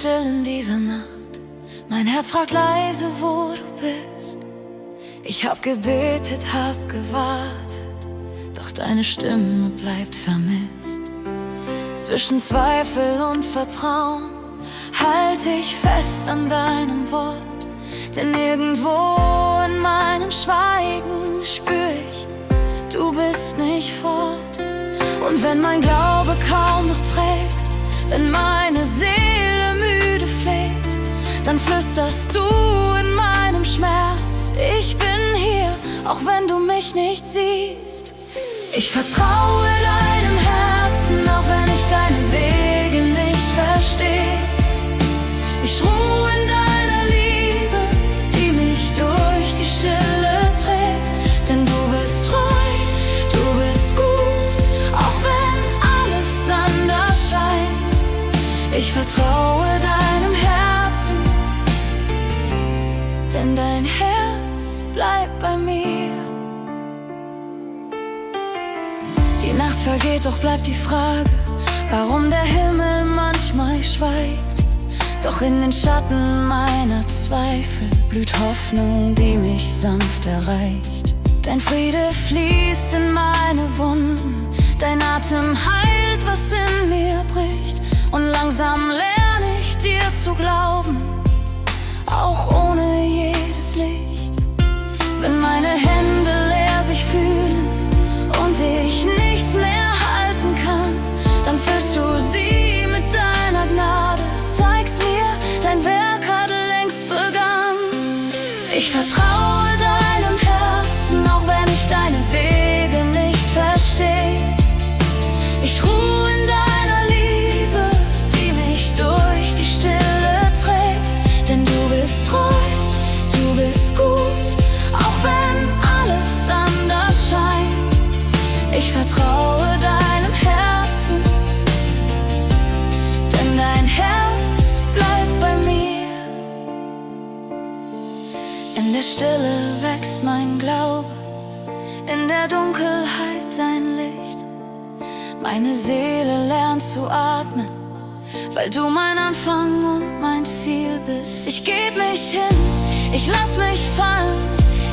still in dieser Nacht. Mein Herz fragt leise, wo du bist. Ich hab gebetet, hab gewartet, doch deine Stimme bleibt vermisst. Zwischen Zweifel und Vertrauen halte ich fest an deinem Wort. Denn irgendwo in meinem Schweigen spür ich, du bist nicht fort. Und wenn mein Glaube kaum noch trägt, wenn meine Seele müde fleht, dann flüsterst du in meinem Schmerz: Ich bin hier, auch wenn du mich nicht siehst. Ich vertraue deinem Herzen, auch wenn ich deine Wege nicht verstehe. Ich ruhe in deiner Liebe, die mich durch die Stille trägt. Denn du bist treu, du bist gut, auch wenn alles anders scheint. Ich vertraue deinem Herzen, denn dein Herz bleibt bei mir. Die Nacht vergeht, doch bleibt die Frage, warum der Himmel manchmal schweigt. Doch in den Schatten meiner Zweifel blüht Hoffnung, die mich sanft erreicht. Dein Friede fließt in meine Wunden, dein Atem heilt, was in mir bricht. Und langsam lerne ich dir zu glauben, auch ohne jedes Licht. Wenn meine Hände leer sich fühlen und ich nichts mehr halten kann, dann füllst du sie mit deiner Gnade. Zeigst mir, dein Werk hat längst begann. Ich vertraue deinem Herzen, auch wenn ich deine Wege nicht verstehe. Ich ruhe in deiner Liebe, die mich durch die Stille trägt. Denn du bist treu, du bist gut, auch wenn alles anders scheint. Ich vertraue deinem Herzen, denn dein Herz bleibt bei mir. In der Stille wächst mein Glaube, in der Dunkelheit dein Licht. Meine Seele lernt zu atmen, weil du mein Anfang und mein Ziel bist. Ich geb mich hin, ich lass mich fallen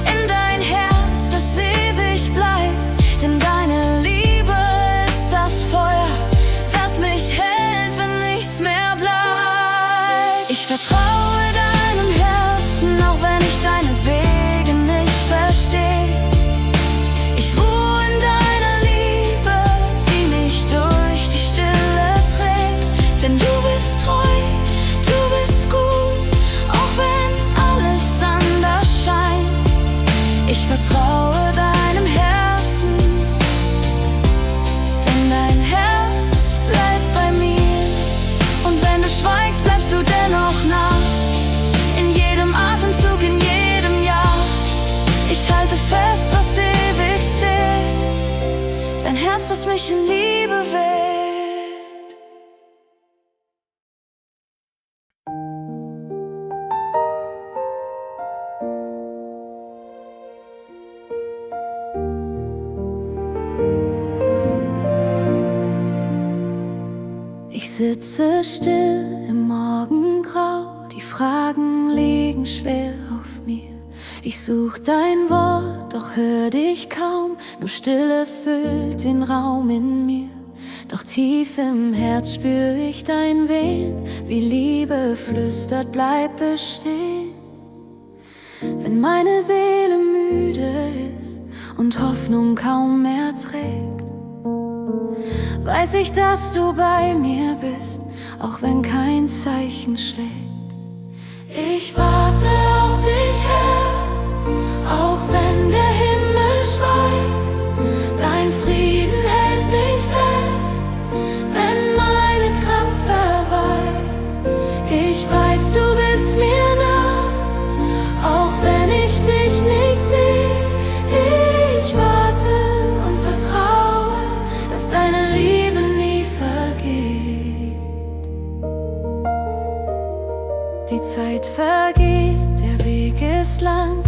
in dein Herz, das ewig bleibt. Denn deine Liebe ist das Feuer, das mich hält, wenn nichts mehr bleibt. Ich vertraue deinem Herzen, auch wenn ich deine Wege nicht verstehe. Ich ruhe in deiner Liebe, die mich durch die Stille trägt. Denn du bist treu, du bist gut, auch wenn alles anders scheint. Ich vertraue deinem Herzen, denn dein Herz bleibt bei mir. Und wenn du schweigst, bleibst du dennoch nah, in jedem Atemzug, in jedem Jahr. Ich halte fest, was ewig zählt, dein Herz, das mich in Liebe wählt. Ich sitze still im Morgengrau, die Fragen liegen schwer auf mir. Ich such dein Wort, doch hör dich kaum, nur Stille füllt den Raum in mir. Doch tief im Herz spür ich dein Wehen, wie Liebe flüstert, bleib bestehen. Wenn meine Seele müde ist und Hoffnung kaum mehr trägt, weiß ich, dass du bei mir bist, auch wenn kein Zeichen schlägt. Ich warte auf dich, Herr, auch wenn der Himmel schweigt. Dein Frieden hält mich fest, wenn meine Kraft verweilt. Ich weiß, du bist mir nah, auch wenn ich dich nicht sehe. Ich warte und vertraue, dass deine Liebe nie vergeht. Die Zeit vergeht, der Weg ist lang,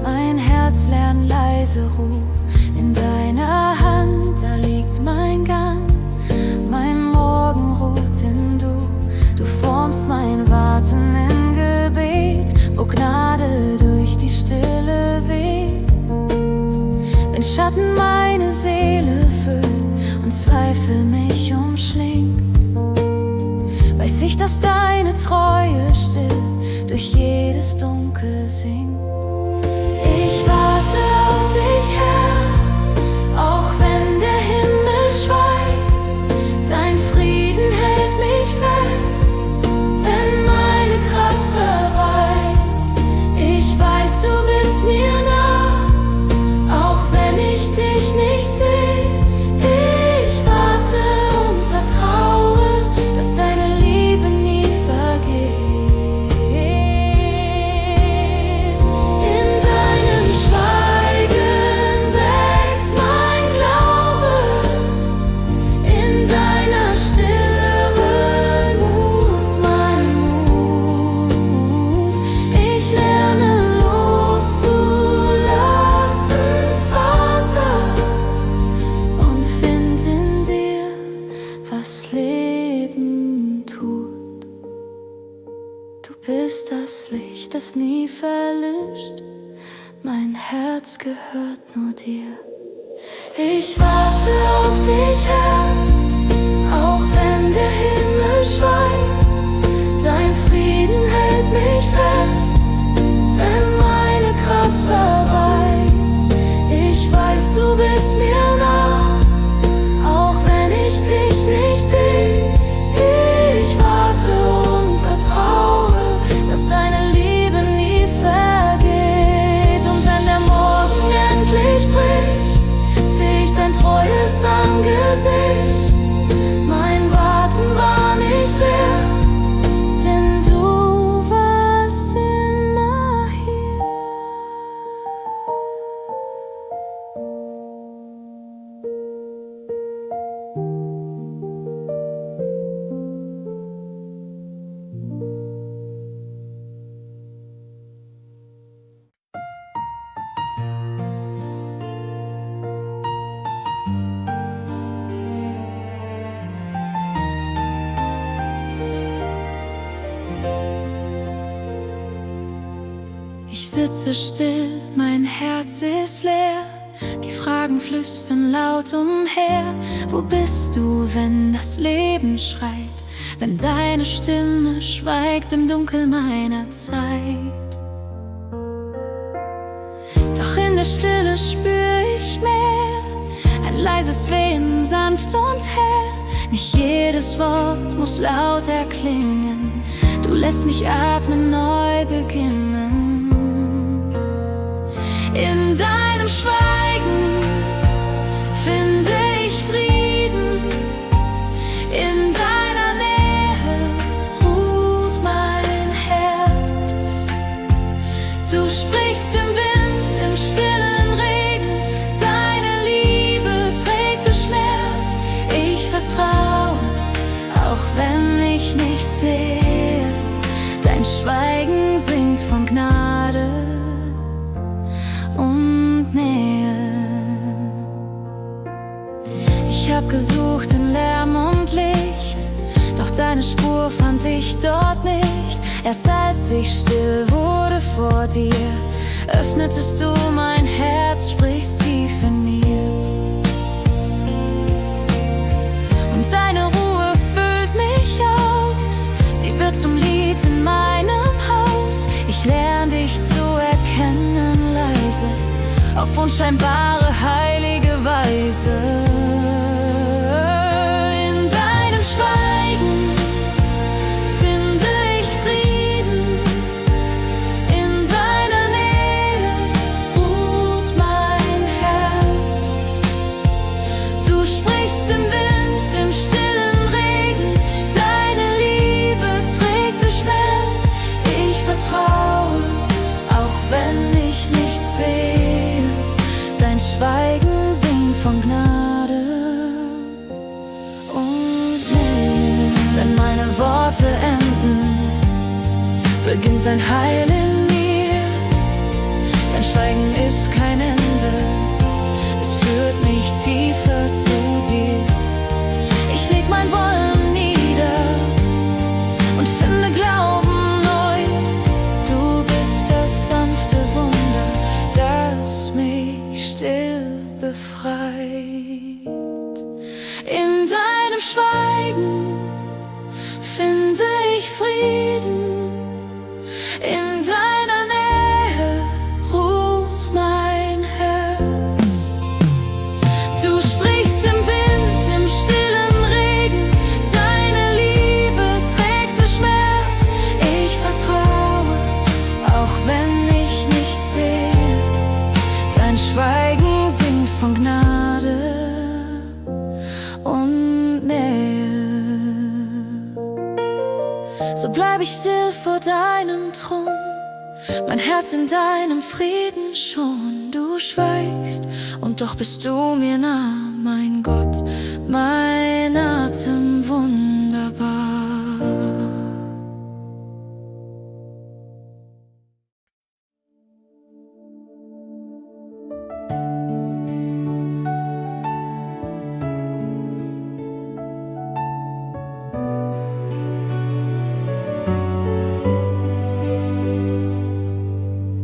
mein Herz lernt leise Ruhe. In deiner Hand, da liegt mein Gang, mein Morgen ruht in du. Du formst ist mein Warten in Gebet, wo Gnade durch die Stille weht. Wenn Schatten meine Seele füllt und Zweifel mich umschlingt, weiß ich, dass deine Treue still durch jedes Dunkel singt. Ich warte auf dich, Herr, auch wenn der Himmel schweigt. Dein Frieden hält mich fest, wenn meine Kraft verweilt. Ich weiß, du bist mir nah, auch wenn ich dich nicht sehe. Ich warte und vertraue, dass deine Liebe nie vergeht. In deinem Schweigen wächst mein Glaube, in deiner Stille ruht mein Mut. Ich lerne loszulassen, Vater, und find in dir, was Leben tut. Du bist das Licht, das nie verlischt, mein Herz gehört nur dir. Ich warte auf dich, Herr, auch wenn der Himmel schweigt. Dein Frieden hält mich fest, wenn meine Kraft verweilt. Ich weiß, du bist mir nah, auch wenn ich dich nicht sehe. Ich warte und vertraue, dass deine Liebe nie vergeht. Und wenn der Morgen endlich bricht, seh ich dein treues Angesicht. Mein Warten war nicht leer, denn du warst immer hier. Ich sitze still, mein Herz ist leer. Die Fragen flüstern laut umher. Wo bist du, wenn das Leben schreit? Wenn deine Stimme schweigt im Dunkel meiner Zeit? Doch in der Stille spür ich mehr, ein leises Wehen, sanft und hell. Nicht jedes Wort muss laut erklingen. Du lässt mich atmen, neu beginnen. In deinem Schweigen finde ich Frieden, in deiner Nähe ruht mein Herz. Du sprichst im Wind, im stillen Regen, deine Liebe trägt durch Schmerz. Ich vertraue, auch wenn ich nicht sehe, dein Schweigen singt von Gnade und Nähe. Ich hab gesucht in Lärm und Licht, doch deine Spur fand ich dort nicht. Erst als ich still wurde vor dir, öffnetest du mein Herz, sprichst tief in mir. Und deine Ruhe füllt mich aus, sie wird zum Lied in meinem Haus. Ich lerne dich zu erkennen leise, auf unscheinbare heilige Weise. In deinem Schweigen finde ich Frieden, in deiner Nähe ruht mein Herz. Du sprichst im Wind, im stillen Regen, deine Liebe trägt durch Schmerz. Ich vertraue, auch wenn ich nichts sehe, dein Schweigen singt von Gnade und Nähe. Wenn meine Worte enden, beginnt dein Heil in mir. Dein Schweigen ist kein Ende, es führt mich tiefer zu dir. Ich leg mein Wollen nieder und finde Glauben still vor deinem Thron, mein Herz in deinem Frieden schon. Du schweigst und doch bist du mir nah, mein Gott, mein Atem wunderbar.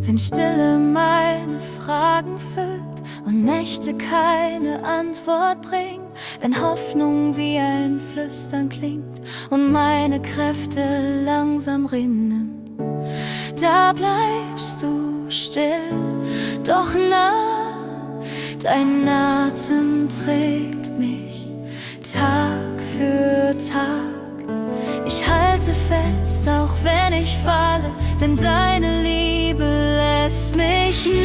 Wenn Stille meine Fragen füllt und Nächte keine Antwort bringen, wenn Hoffnung wie ein Flüstern klingt und meine Kräfte langsam rinnen, da bleibst du still, doch nah. Dein Atem trägt mich Tag für Tag. Ich halte fest, auch wenn ich falle, denn deine Liebe lässt mich nicht.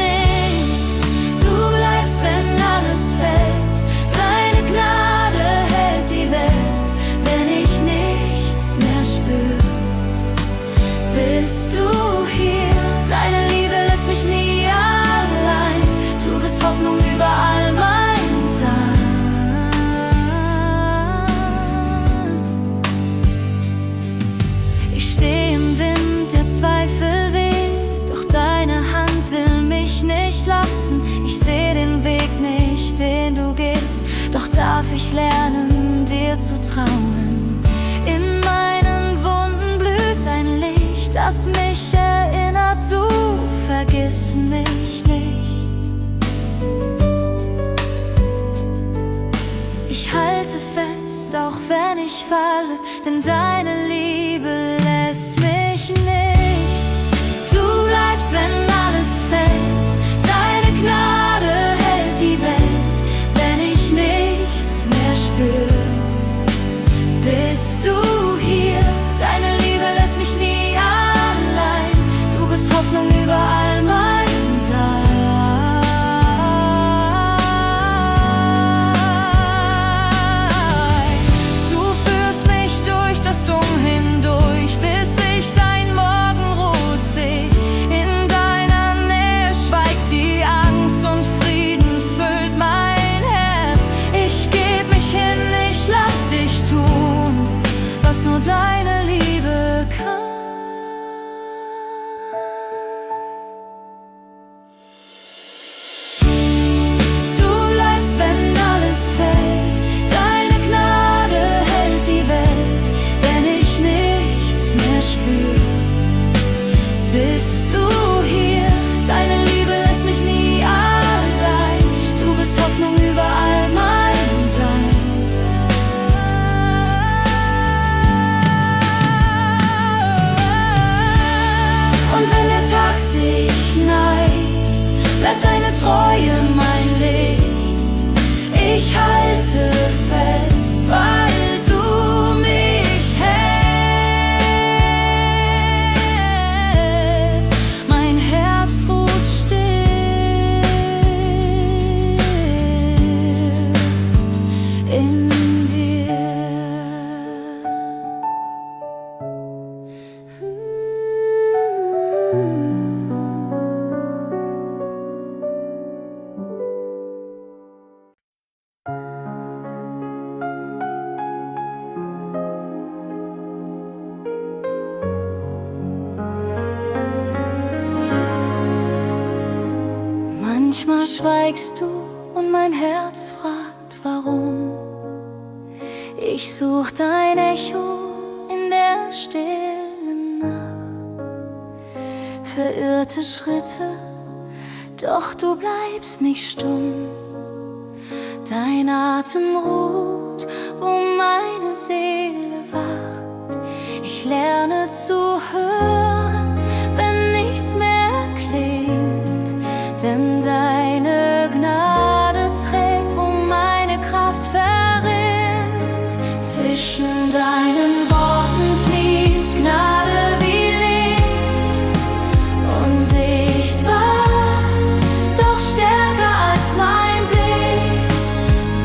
Du bleibst, wenn alles fällt, deine Gnade hält die Welt. Wenn ich nichts mehr spür, bist du hier. Deine Liebe lässt mich nie allein. Du bist Hoffnung über all mein Sein. Ich stehe im Wind, der Zweifel weht, doch deine Hand will mich nicht lassen. Ich sehe den Weg nicht, den du gehst, doch darf ich lernen, dir zu trauen. In meinen Wunden blüht ein Licht, das mich erinnert, du vergiss mich nicht. Ich halte fest, auch wenn ich falle, denn deine Liebe lässt mich nicht. Du bleibst, wenn alles fällt, deine Gnade hält die Welt. Wenn ich nichts mehr spür, bist du hier. Deine Liebe lässt mich nie allein. Du bist Hoffnung über all mein Sein. Das Dunkel hindurch, bis ich dein Morgenrot seh. In deiner Nähe schweigt die Angst und Frieden füllt mein Herz. Ich geb mich hin, ich lass dich tun, was nur deine Liebe kann. Du bleibst, wenn alles fällt, deine Gnade hält die Welt. Nichts mehr spür, bist du hier. Deine Liebe lässt mich nie allein. Du bist Hoffnung über all mein Sein. Und wenn der Tag sich neigt, bleibt deine Treue mein Licht. Ich halte fest, weil du mich hältst. Manchmal schweigst du und mein Herz fragt, warum. Ich such dein Echo in der stillen Nacht. Verirrte Schritte, doch du bleibst nicht stumm. Dein Atem ruht, wo meine Seele wacht. Ich lerne zu hören, wenn nichts mehr klingt, denn deine Gnade trägt, wo meine Kraft verrinnt. Zwischen deinen Worten fließt Gnade wie Licht, unsichtbar, doch stärker als mein Blick.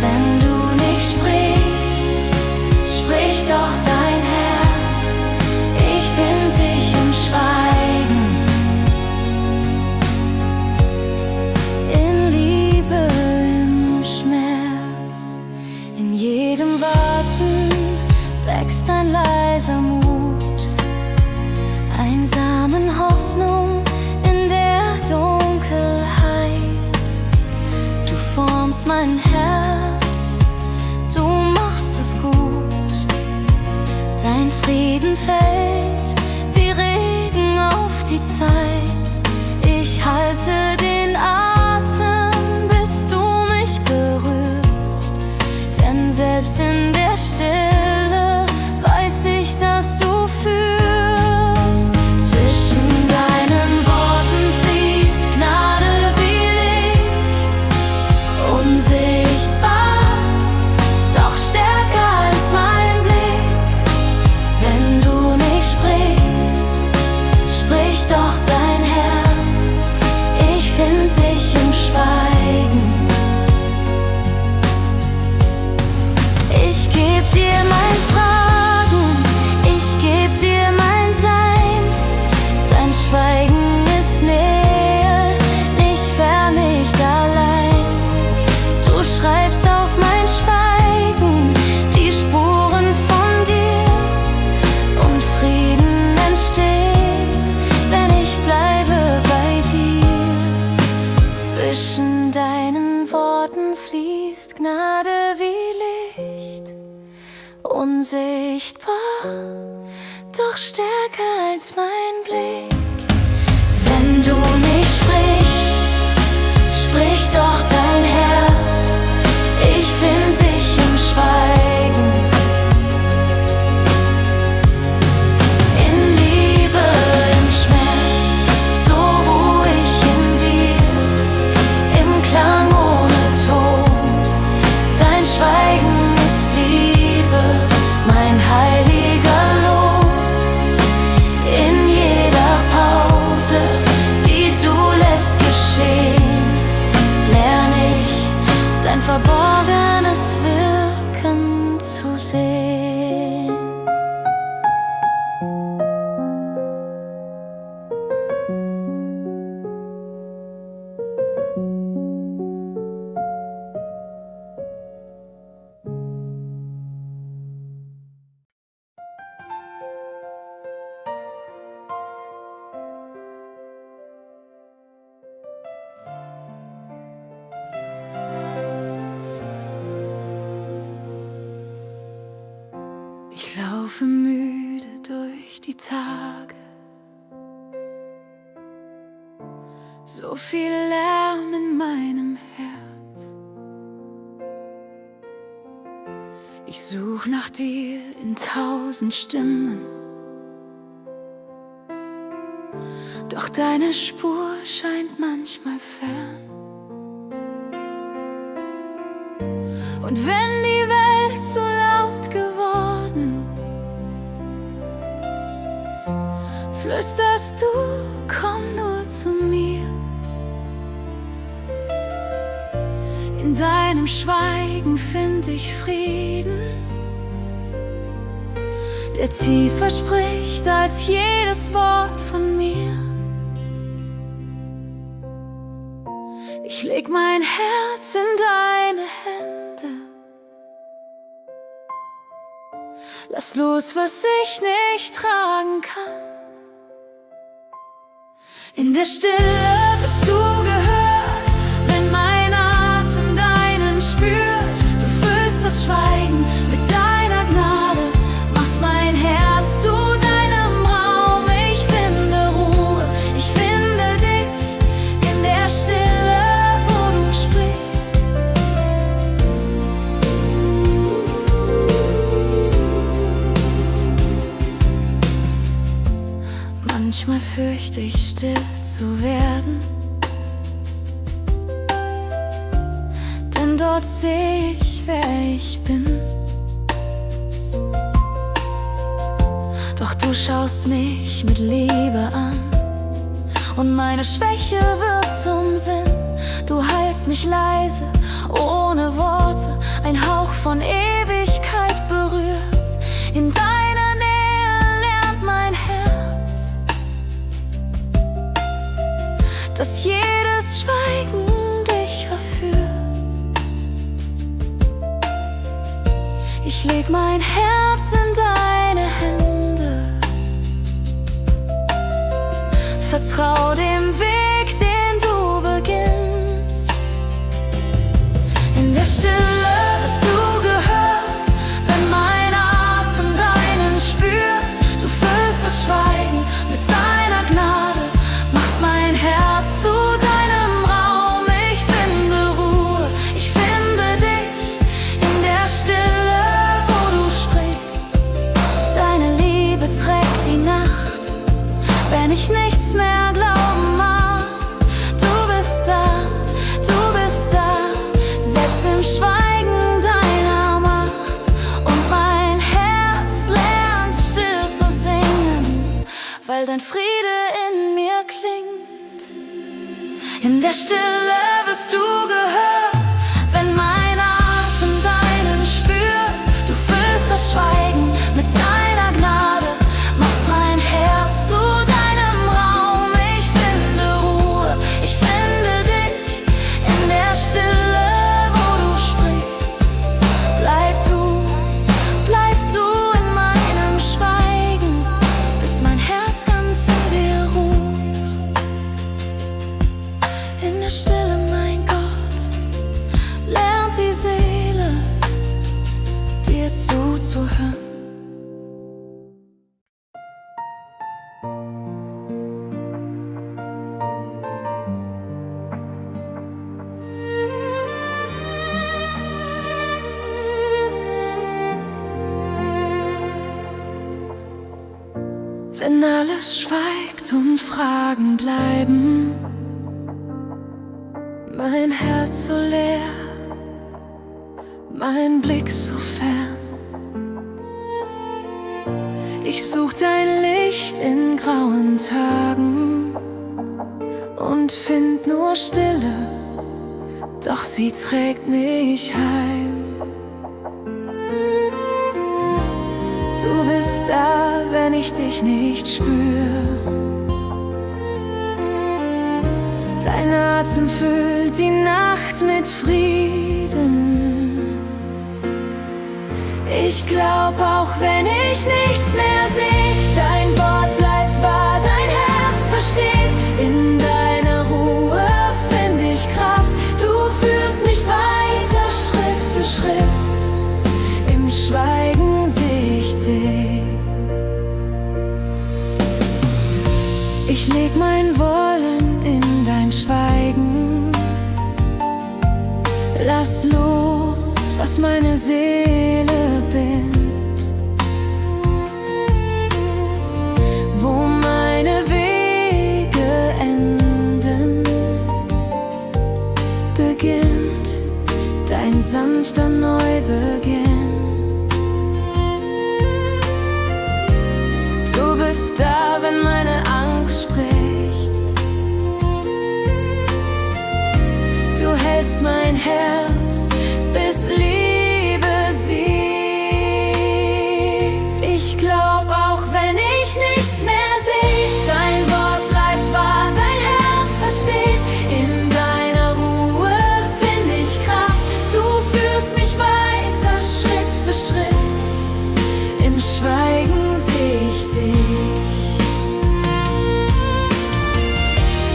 Wenn du nicht sprichst, sprich doch dein Herz. Ich finde unsichtbar, doch stärker als mein Blick. Wenn du nicht sprichst, sprich doch dein Herz. Ich find dich im Schweigen, in Liebe, im Schmerz, so ruhig in dir, im Klang ohne Ton. Dein Schweigen ist Liebe, mein heiliger Lohn. In jeder Pause, die du lässt geschehen, lern ich dein verborgenes Wirken zu sehen. Ich laufe müde durch die Tage, so viel Lärm in meinem Herz. Ich such nach dir in 1000 Stimmen, doch deine Spur scheint manchmal fern. Und wenn die Welt so laut geworden, flüsterst du, komm nur zu mir. In deinem Schweigen find ich Frieden, der tiefer spricht als jedes Wort von mir. Ich leg mein Herz in deine Hände, lass los, was ich nicht tragen kann. In der Stille bist du gehört, wenn mein Atem deinen spürt. Du füllst das Schweigen mit deiner Gnade, machst mein Herz zu deinem Raum. Ich finde Ruhe, ich finde dich in der Stille, wo du sprichst. Manchmal fürchte ich, still zu werden, denn dort seh ich, wer ich bin. Doch du schaust mich mit Liebe an und meine Schwäche wird zum Sinn. Du heilst mich leise, ohne Worte, ein Hauch von Ewigkeit berührt. In deiner Nähe lernt mein Herz, dass jedes Schweigen dich verführt. Ich leg mein Herz in deine Hände, vertrau dem Weg, den du beginnst. In der Stille bist du gehört, wenn mein Atem deinen spürt. Du füllst das Schweigen mit deiner Gnade, machst mein Herz zu deinem Raum. Ich finde Ruhe, ich finde dich in der Stille, wo du sprichst. Deine Liebe trägt die Nacht, wenn ich nichts mehr glauben mag. Du bist da, selbst im Schweigen deiner Macht. Und mein Herz lernt still zu singen, weil dein Friede in mir klingt. In der Stille wirst du gehört, wenn mein Atem deinen spürt. Du füllst das Schweigen mit deiner Gnade, machst mein Herz zu deinem Raum. Ich finde Ruhe, ich finde dich in der Stille, wo du sprichst. Bleib du in meinem Schweigen, bis mein Herz ganz in dir ruht. In der Stille, mein Gott, es schweigt und Fragen bleiben, mein Herz so leer, mein Blick so fern. Ich such dein Licht in grauen Tagen und find nur Stille, doch sie trägt mich heim. Du bist da, wenn ich dich nicht spür. Dein Atem füllt die Nacht mit Frieden. Ich glaub, auch wenn ich nichts mehr seh, dein Wort bleibt wahr, dein Herz versteht. In deiner Ruhe find ich Kraft. Du führst mich weiter, Schritt für Schritt. Im Schweigen seh ich dich. Ich leg mein Wollen in dein Schweigen. Lass los, was meine Seele bindet. Wo meine Wege enden, beginnt dein sanfter Neubeginn. Du bist da, wenn meine Angst spricht. Du hältst mein Herz, bis Liebe siegt. Ich glaub, auch wenn ich nichts mehr seh, dein Wort bleibt wahr, dein Herz versteht. In deiner Ruhe find ich Kraft. Du führst mich weiter, Schritt für Schritt. Im Schweigen seh ich dich.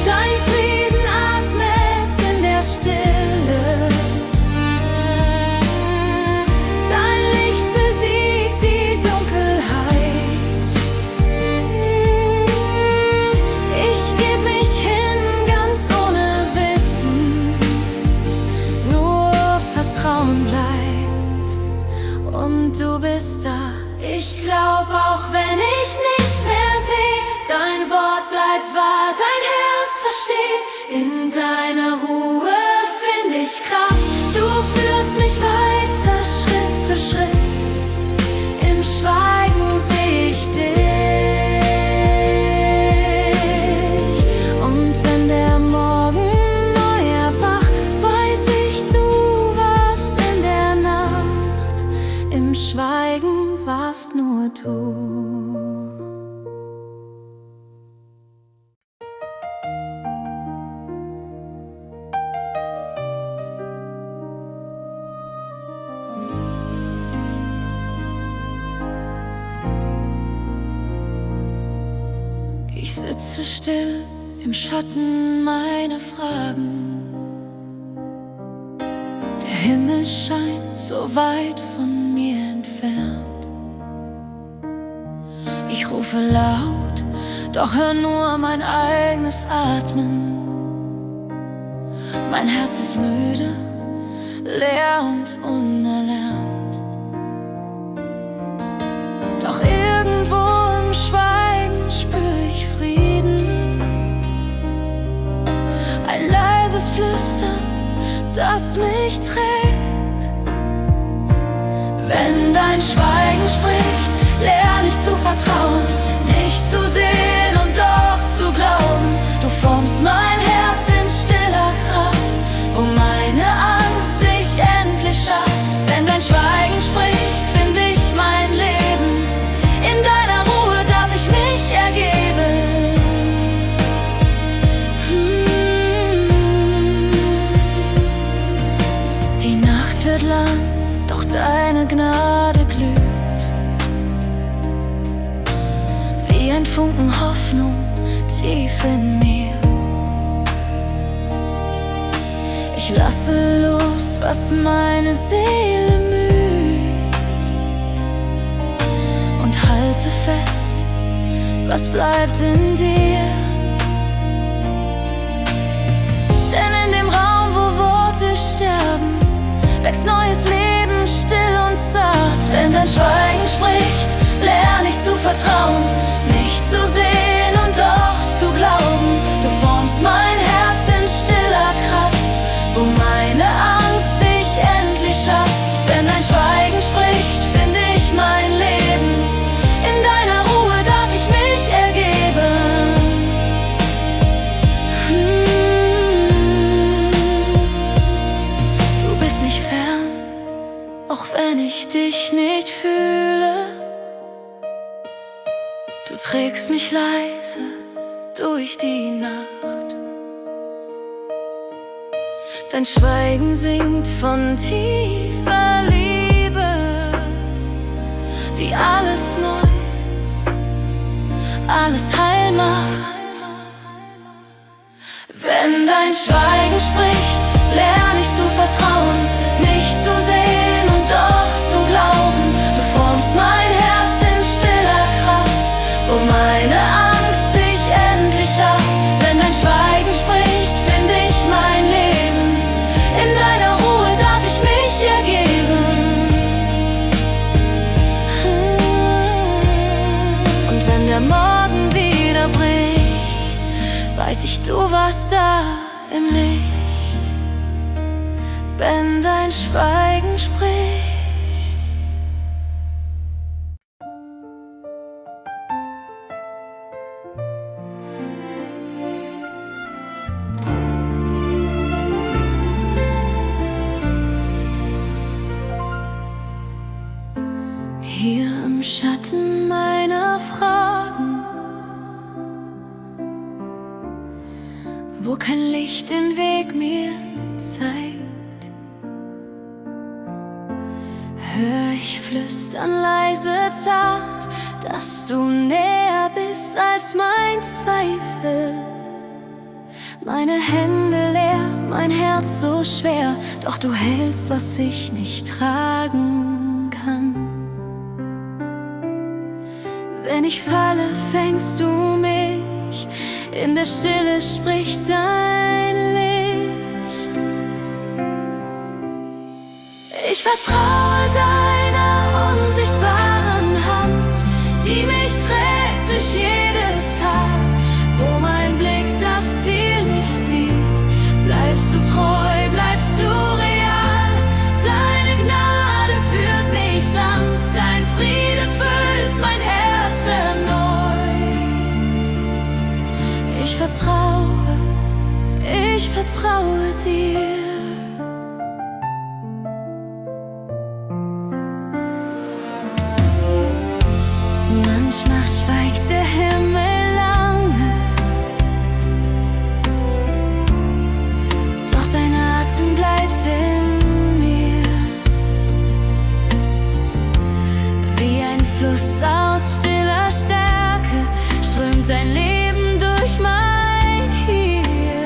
Dein Frieden atmet in der Stille. Dein Licht besiegt die Dunkelheit. Ich geb mich hin, ganz ohne Wissen. Nur Vertrauen bleibt und du bist da. Ich glaub, auch wenn ich nichts mehr seh, dein Wort bleibt wahr, dein Herz versteht. In deiner Ruhe find ich Kraft. Du führst mich weiter, Schritt für Schritt. Im Schweigen seh ich dich. Und wenn der Morgen neu erwacht, weiß ich, du warst in der Nacht. Im Schweigen warst nur du. Ich sitze still im Schatten meiner Fragen. Der Himmel scheint so weit von mir entfernt. Ich rufe laut, doch hör nur mein eigenes Atmen. Mein Herz ist müde, leer und unerlernt. Doch irgendwo im Schweigen spür ich Frieden. Ein leises Flüstern, das mich trägt. Wenn dein Schweigen spricht, lerne ich zu vertrauen, nicht zu sehen und doch zu glauben. Du formst mein Herz in stiller Kraft, wo meine Angst dich endlich schafft. Wenn dein Schweigen spricht, find ich mein Leben. In deiner Ruhe darf ich mich ergeben. Die Nacht wird lang, doch deine Gnade glüht. Wie ein Funken Hoffnung tief in mir. Ich lasse los, was meine Seele müht, und halte fest, was bleibt in dir. Denn in dem Raum, wo Worte sterben, wächst neues Leben still und zart. Wenn dein Schweigen spricht, lerne ich zu vertrauen, nicht zu sehen und doch zu glauben. Du formst mein Herz in stiller Kraft, wo meine Angst dich endlich schafft. Wenn dein Schweigen spricht, finde ich mein Leben. In deiner Ruhe darf ich mich ergeben. Du bist nicht fern, auch wenn ich dich nicht fühle. Du trägst mich leise durch die Nacht. Dein Schweigen singt von tiefer Liebe, die alles neu, alles heil macht. Wenn dein Schweigen spricht, lerne ich zu vertrauen, nicht zu sehen und doch zu glauben. Du formst mein Herz in stiller Kraft, wo meine Angst dich endlich schafft. Wenn dein Schweigen spricht, finde ich mein Leben. In deiner Ruhe darf ich mich ergeben. Und wenn der Morgen wieder bricht, weiß ich, du warst da im Licht. Wenn dein Schweigen spricht. Hier im Schatten meiner Fragen, wo kein Licht den Weg mir zeigt, hör ich flüstern leise zart, dass du näher bist als mein Zweifel. Meine Hände leer, mein Herz so schwer, doch du hältst, was ich nicht tragen kann. Wenn ich falle, fängst du mich, in der Stille spricht dein Licht. Ich vertraue deiner unsichtbaren Hand, die mich trägt durch jedes Tal. Wo mein Blick das Ziel nicht sieht, bleibst du treu, bleibst du real. Deine Gnade führt mich sanft, dein Friede füllt mein Herz erneut. Ich vertraue dir. Manchmal schweigt der Himmel lange, doch dein Atem bleibt in mir. Wie ein Fluss aus stiller Stärke strömt dein Leben durch mein Hier.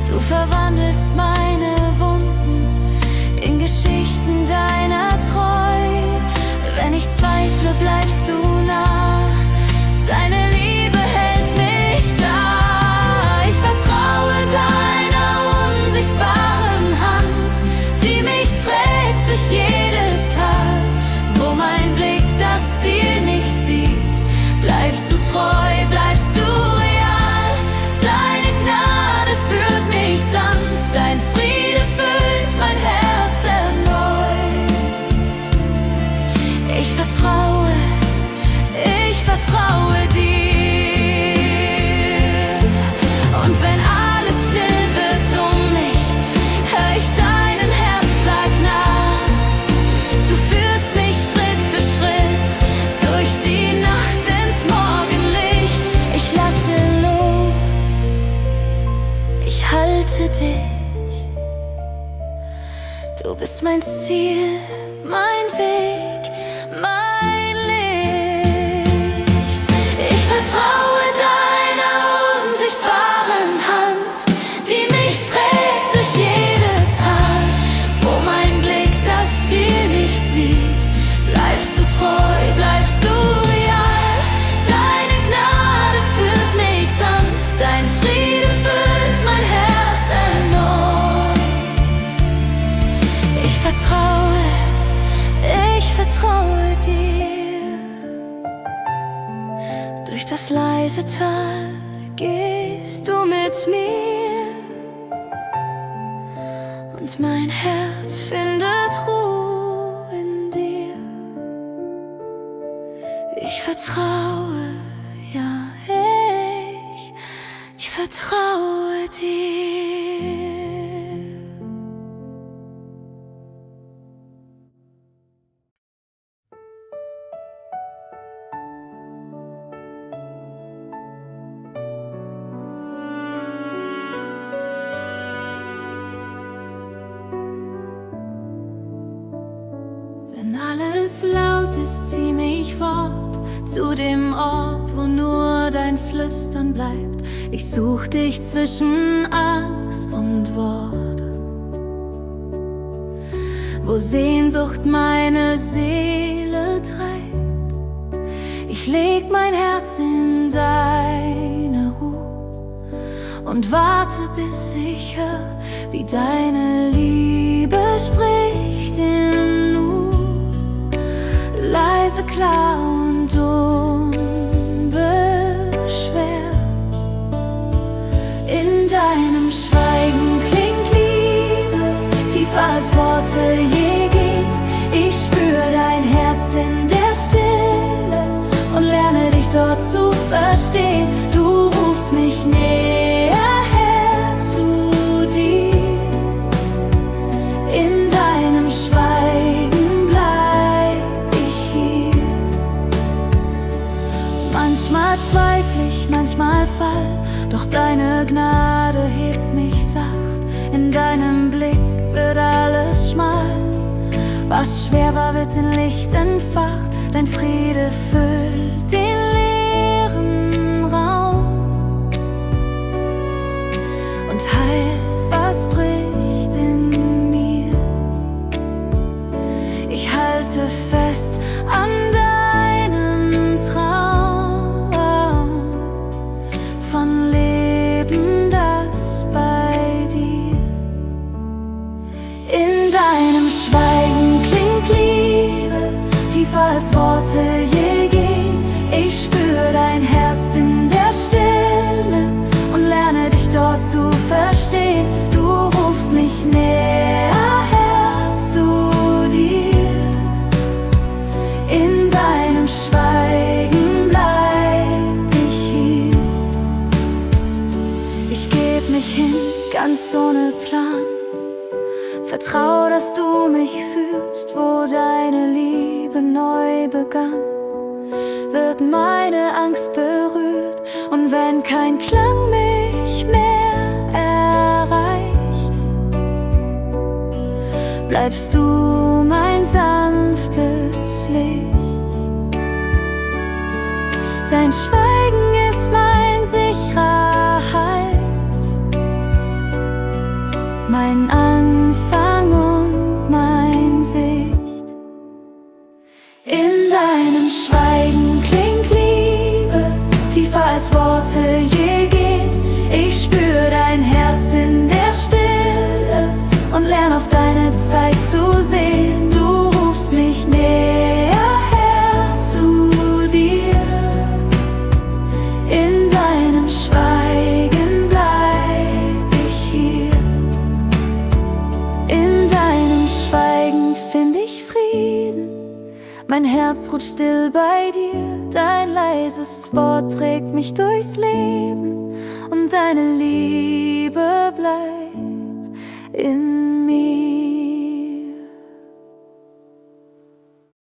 Du verwandelst meine Wunden in Geschichten deiner Treu. Wenn ich zweifle, bleibst du nah, deine Liebe hält mich da. Ich vertraue deiner unsichtbaren Hand, die mich trägt durch jedes Tal. Wo mein Blick das Ziel nicht sieht, bleibst du treu, bleibst du real. Deine Gnade führt mich sanft, dein Friede füllt mein Herz erneut. Ich vertraue dir. Und wenn alles still wird um mich, hör ich deinen Herzschlag nah. Du führst mich Schritt für Schritt durch die Nacht ins Morgenlicht. Ich lasse los, ich halte dich. Du bist mein Ziel, mein Weg, mein Licht. Ich vertraue deiner unsichtbaren Hand, die mich trägt durch jedes Tal. Wo mein Blick das Ziel nicht sieht, bleibst du treu, bleibst du real. Deine Gnade führt mich sanft, dein Friede füllt mein Herz erneut. Ich vertraue dir. leise Tal gehst du mit mir und mein Herz findet Ruhe in dir. Ich vertraue, ja, ich vertraue dir. Wenn alles laut ist, zieh mich fort zu dem Ort, wo nur dein Flüstern bleibt. Ich such dich zwischen Angst und Worte, wo Sehnsucht meine Seele treibt. Ich leg mein Herz in deine Ruhe und warte, bis ich hör, wie deine Liebe spricht im Nu. Leise, klar und unbeschwert. In deinem Schweigen klingt Liebe, tiefer als Worte je gehen. Ich spür dein Herz in der Stille und lerne dich dort zu verstehen. Du rufst mich näher her zu dir. In deinem Schweigen bleib ich hier. Manchmal zweifle ich, manchmal fall, doch deine Gnade hebt mich sacht. In deinem Blick wird alles schmal. Was schwer war, wird in Licht entfacht. Dein Friede füllt den leeren Raum und heilt, was bricht in mir. Ich halte fest an deinem Traum von Leben, das bei dir. In deinem Schweigen klingt Liebe, tiefer als Worte je gehen. Ich spür dein Herz in der Stille und lerne dich dort zu verstehen. Du rufst mich näher her zu dir. In deinem Schweigen bleib ich hier. Ich geb mich hin, ganz ohne Plan. Vertrau, dass du mich führst, wo deine Liebe neu begann. Wird meine Angst berührt, und wenn kein Klang mich mehr erreicht, bleibst du mein sanftes Licht. Dein Schweigen ist mein sicherer Halt, mein Anfang und mein Sicht. In deinem Schweigen klingt Liebe, tiefer als Worte je gehen. Ich spür dein Herz in der Stille und lerne auf deine Zeit zu sehen. Du rufst mich näher her zu dir. In deinem Schweigen bleib ich hier. In deinem Schweigen find ich Frieden. Mein Herz ruht still bei dir. Dein leises Wort trägt mich durchs Leben und deine Liebe bleibt in mir.